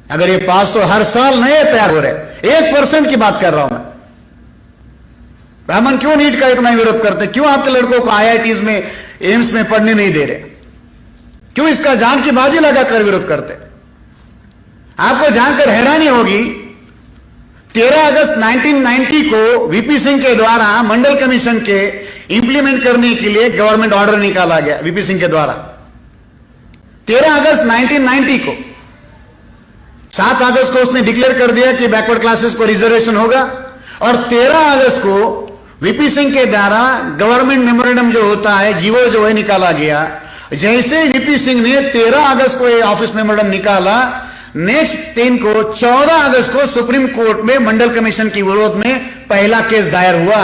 अगर ये 500 हर साल नए तैयार हो रहे, 1% की बात कर रहा हूं मैं। ब्राह्मण क्यों नीट का इतना विरोध करते? क्यों आपके लड़कों को आईआईटीज में, एम्स में पढ़ने नहीं दे रहे? क्यों इसका जान की बाजी लगाकर विरोध करते? आपको जानकर हैरानी होगी, 13 अगस्त 1990 को वीपी सिंह के द्वारा मंडल कमीशन के इंप्लीमेंट करने के लिए गवर्नमेंट ऑर्डर निकाला गया। वीपी सिंह के द्वारा 13 अगस्त 1990 को, 7 अगस्त को उसने डिक्लेयर कर दिया कि बैकवर्ड क्लासेस को रिजर्वेशन होगा, और 13 अगस्त को वीपी सिंह के द्वारा गवर्नमेंट मेमोरेंडम जो होता है, जीवो जो है, निकाला गया। जैसे वीपी सिंह ने 13 अगस्त को ऑफिस मेमोरेंडम निकाला, नेक्स्ट दिन को 14 अगस्त को सुप्रीम कोर्ट में मंडल कमीशन के विरोध में पहला केस दायर हुआ।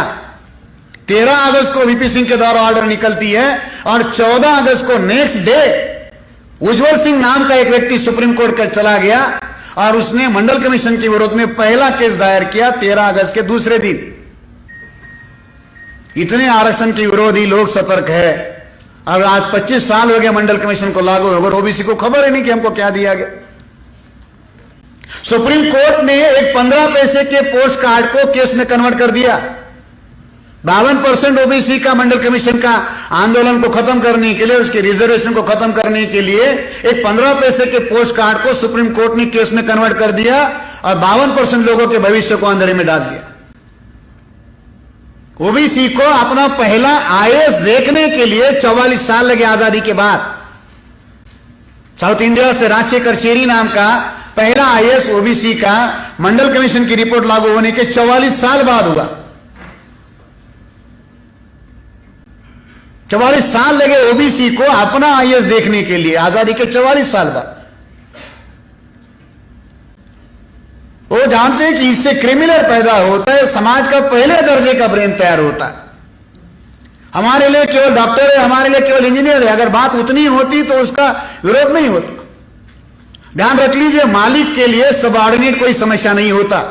13 अगस्त को वीपी सिंह के द्वारा ऑर्डर निकलती है, और 14 अगस्त को नेक्स्ट डे उज्जवल सिंह नाम का एक व्यक्ति सुप्रीम कोर्ट का चला गया और उसने मंडल कमीशन के विरोध में पहला केस दायर किया 13 अगस्त के दूसरे दिन। इतने आरक्षण के विरोधी लोग सतर्क है। अब आज 25 साल हो गए मंडल कमीशन को लागू होकर, ओबीसी को खबर ही नहीं कि हमको क्या दिया गया। सुप्रीम कोर्ट ने एक 15 पैसे के पोस्ट कार्ड को केस में कन्वर्ट कर दिया। 52% ओबीसी का मंडल कमीशन का आंदोलन को खत्म करने के लिए, उसके रिजर्वेशन को खत्म करने के लिए एक 15 पैसे के पोस्ट कार्ड को सुप्रीम कोर्ट ने केस में कन्वर्ट कर दिया और 52% लोगों के भविष्य को अंधेरे में डाल दिया। ओबीसी को अपना पहला आईएएस देखने के लिए 44 साल लगे आजादी के बाद। साउथ इंडिया से राजशेखर चेरी नाम का पहला आईएएस ओबीसी का मंडल कमीशन की रिपोर्ट लागू होने के 44 साल बाद हुआ। 44 साल लगे ओबीसी को अपना आईएएस देखने के लिए, आजादी के 44 साल बाद। वो जानते हैं कि इससे क्रिमिनल पैदा होता है, समाज का पहले दर्जे का ब्रेन तैयार होता है। हमारे लिए केवल डॉक्टर है, हमारे लिए केवल इंजीनियर है। अगर बात उतनी होती तो उसका विरोध नहीं होता। ध्यान रख लीजिए, मालिक के लिए सबऑर्डिनेट कोई समस्या नहीं होता।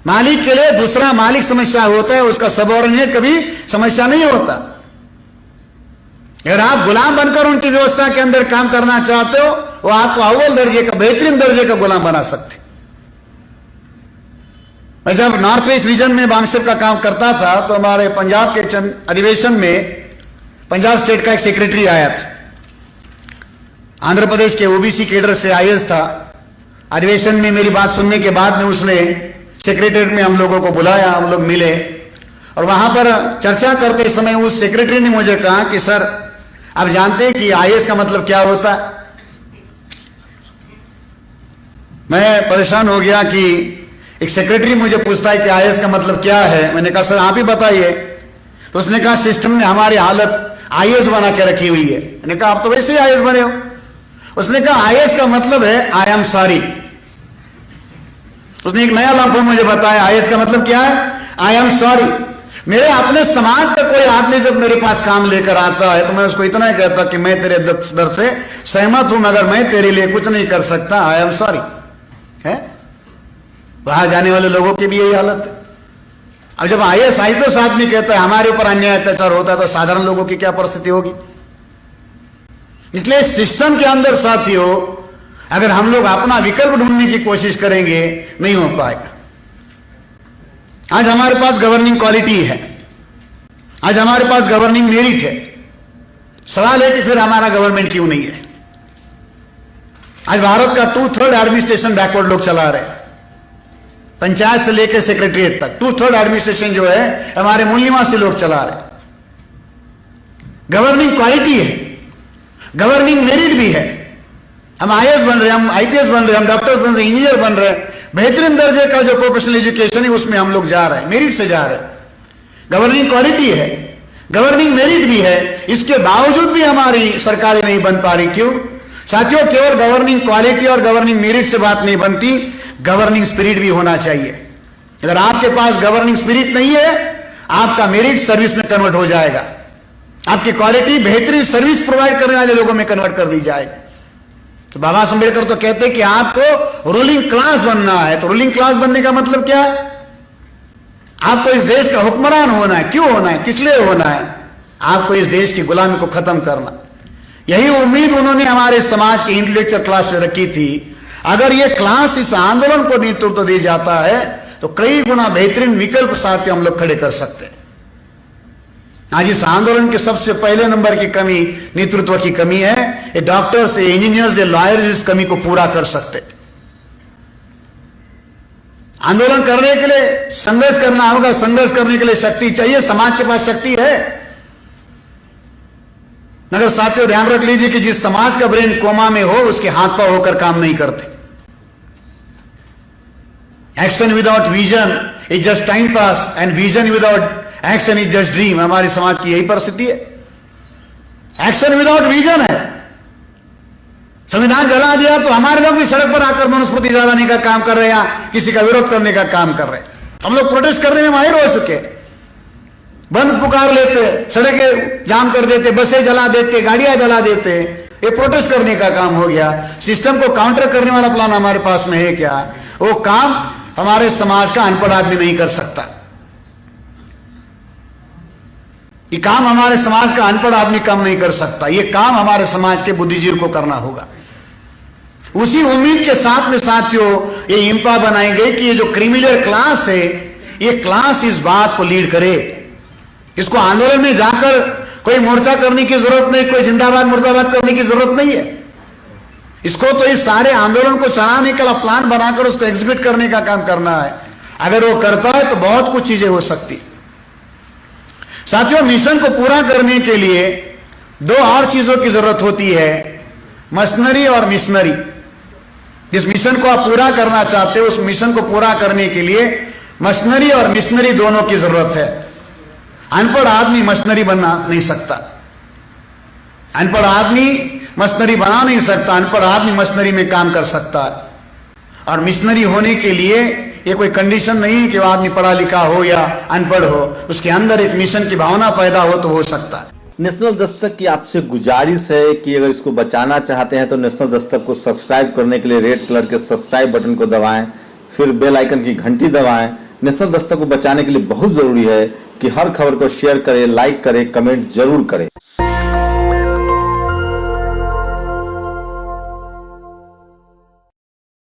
मालिक के लिए दूसरा मालिक समस्या होता है, उसका सबऑर्डिनेट कभी समस्या नहीं होता। अगर आप गुलाम बनकर उनकी व्यवस्था के अंदर काम करना चाहते हो, वो आपको अव्वल दर्जे का, बेहतरीन दर्जे का गुलाम बना सकते। मैं जब नॉर्थ ईस्ट रीजन में बांग्लादेश का काम करता था तो हमारे पंजाब के अधिवेशन में पंजाब स्टेट का एक सेक्रेटरी आया था। आंध्र प्रदेश के ओबीसी कैडर से आईएएस था। अधिवेशन में मेरी बात सुनने के बाद में उसने सेक्रेटरीट में हम लोगों को बुलाया, हम लोग मिले और वहां पर चर्चा करते समय उस सेक्रेटरी ने मुझे कहा कि सर, आप जानते हैं कि आईएएस का मतलब क्या होता है? मैं परेशान हो गया कि एक सेक्रेटरी मुझे पूछता है कि आईएएस का मतलब क्या है। मैंने कहा सर आप ही बताइए। तो उसने कहा सिस्टम ने हमारी हालत आईएएस बना के रखी हुई है। मैंने कहा आप तो वैसे ही आईएएस बने हो। उसने कहा आईएएस का मतलब है आई एम सॉरी। उसने एक नया लफ्ज मुझे बताया, आईएएस का मतलब क्या है? I am sorry. मेरे अपने समाज का कोई आदमी जब मेरे पास काम लेकर आता है तो मैं उसको इतना ही कहता कि मैं तेरे दर्द से सहमत हूं, मगर मैं तेरे लिए कुछ नहीं कर सकता, आई एम सॉरी। है वहां जाने वाले लोगों की भी यही हालत है। अब जब आईएएस आईपीएस आदमी कहता है हमारे ऊपर अन्याय अत्याचार होता है तो साधारण लोगों की क्या परिस्थिति होगी? इसलिए सिस्टम के अंदर साथियों, अगर हम लोग अपना विकल्प ढूंढने की कोशिश करेंगे नहीं हो पाएगा। आज हमारे पास गवर्निंग क्वालिटी है, आज हमारे पास गवर्निंग मेरिट है। सवाल है कि फिर हमारा गवर्नमेंट क्यों नहीं है? आज भारत का 2/3 एडमिनिस्ट्रेशन बैकवर्ड लोग चला रहे हैं, पंचायत से लेकर सेक्रेटरीट तक 2/3 एडमिनिस्ट्रेशन जो है हमारे मूल निवासी लोग चला रहे हैं। गवर्निंग क्वालिटी है, गवर्निंग मेरिट भी है। हम आईएएस बन रहे हैं, हम आईपीएस बन रहे हैं, हम डॉक्टर बन रहे हैं, इंजीनियर बन रहे हैं। बेहतरीन दर्जे का जो प्रोफेशनल एजुकेशन है उसमें हम लोग जा रहे हैं, मेरिट से जा रहे हैं। गवर्निंग क्वालिटी है, गवर्निंग मेरिट भी है। इसके बावजूद भी हमारी सरकारें नहीं बन पा रही। क्यों साथियों? केवल गवर्निंग क्वालिटी और गवर्निंग मेरिट से बात नहीं बनती, गवर्निंग स्पिरिट भी होना चाहिए। अगर आपके पास गवर्निंग स्पिरिट नहीं है, आपका मेरिट सर्विस में कन्वर्ट हो जाएगा, आपकी क्वालिटी बेहतरीन सर्विस प्रोवाइड करने वाले लोगों में कन्वर्ट कर दी जाएगी। तो बाबा अम्बेडकर तो कहते हैं कि आपको रूलिंग क्लास बनना है। तो रूलिंग क्लास बनने का मतलब क्या है? आपको इस देश का हुक्मरान होना है। क्यों होना है? किस लिए होना है? आपको इस देश की गुलामी को खत्म करना। यही उम्मीद उन्होंने हमारे समाज की इंटेलेक्चुअल क्लास से रखी थी। अगर ये क्लास इस आंदोलन को नेतृत्व दे जाता है तो कई गुना बेहतरीन विकल्प साथियों हम लोग खड़े कर सकते हैं। आज इस आंदोलन के सबसे पहले नंबर की कमी नेतृत्व की कमी है। ये डॉक्टर्स, ये इंजीनियर्स, ये लॉयर्स इस कमी को पूरा कर सकते। आंदोलन करने के लिए संघर्ष करना होगा, संघर्ष करने के लिए शक्ति चाहिए। समाज के पास शक्ति है। मगर साथियों ध्यान रख लीजिए कि जिस समाज का ब्रेन कोमा में हो उसके हाथ पांव होकर काम नहीं करते। Action without vision is just time pass and vision without action is just dream. हमारे समाज की यही परिस्थिति है। एक्शन विदाउट विजन है। संविधान जला दिया तो हमारे लोग भी सड़क पर आकर मनुस्मृति जलाने का काम कर रहे हैं, किसी का विरोध करने का काम कर रहे हैं। हम लोग प्रोटेस्ट करने में माहिर हो चुके, बंद पुकार लेते, सड़कें जाम कर देते, बसें जला देते, गाड़ियां जला देते। ये प्रोटेस्ट करने का काम हो गया। सिस्टम को काउंटर करने वाला प्लान हमारे पास में है क्या? वो काम हमारे समाज का अनपढ़ आदमी नहीं कर सकता। ये काम हमारे समाज का अनपढ़ आदमी काम नहीं कर सकता। ये काम हमारे समाज के बुद्धिजीवी को करना होगा। उसी उम्मीद के साथ में साथियों ये इंपा बनाई गई कि ये जो क्रिमिनल क्लास है, ये क्लास इस बात को लीड करे। इसको आंदोलन में जाकर कोई मोर्चा करने की जरूरत नहीं, कोई जिंदाबाद मुर्दाबाद करने की जरूरत नहीं है। इसको तो इस सारे आंदोलन को चलाने का प्लान बनाकर उसको एग्जीक्यूट करने का काम करना है। अगर वो करता है तो बहुत कुछ चीजें हो सकती। साथियों मिशन को पूरा करने के लिए दो और चीजों की जरूरत होती है, मशीनरी और मिशनरी। जिस मिशन को आप पूरा करना चाहते हो उस मिशन को पूरा करने के लिए मशीनरी और मिशनरी दोनों की जरूरत है। अनपढ़ आदमी मशीनरी बना नहीं सकता, अनपढ़ आदमी मशीनरी बना नहीं सकता, अनपढ़ आदमी मशीनरी में काम कर सकता है। और मिशनरी होने के लिए ये कोई कंडीशन नहीं है कि वो आदमी पढ़ा लिखा हो या अनपढ़ हो, उसके अंदर एक मिशन की भावना पैदा हो तो हो सकता है। नेशनल दस्तक की आपसे गुजारिश है कि अगर इसको बचाना चाहते हैं तो नेशनल दस्तक को सब्सक्राइब करने के लिए रेड कलर के सब्सक्राइब बटन को दबाएं, फिर बेल आइकन की घंटी दबाएं। नेशनल दस्तक को बचाने के लिए बहुत जरूरी है कि हर खबर को शेयर करें, लाइक करें, कमेंट जरूर करें।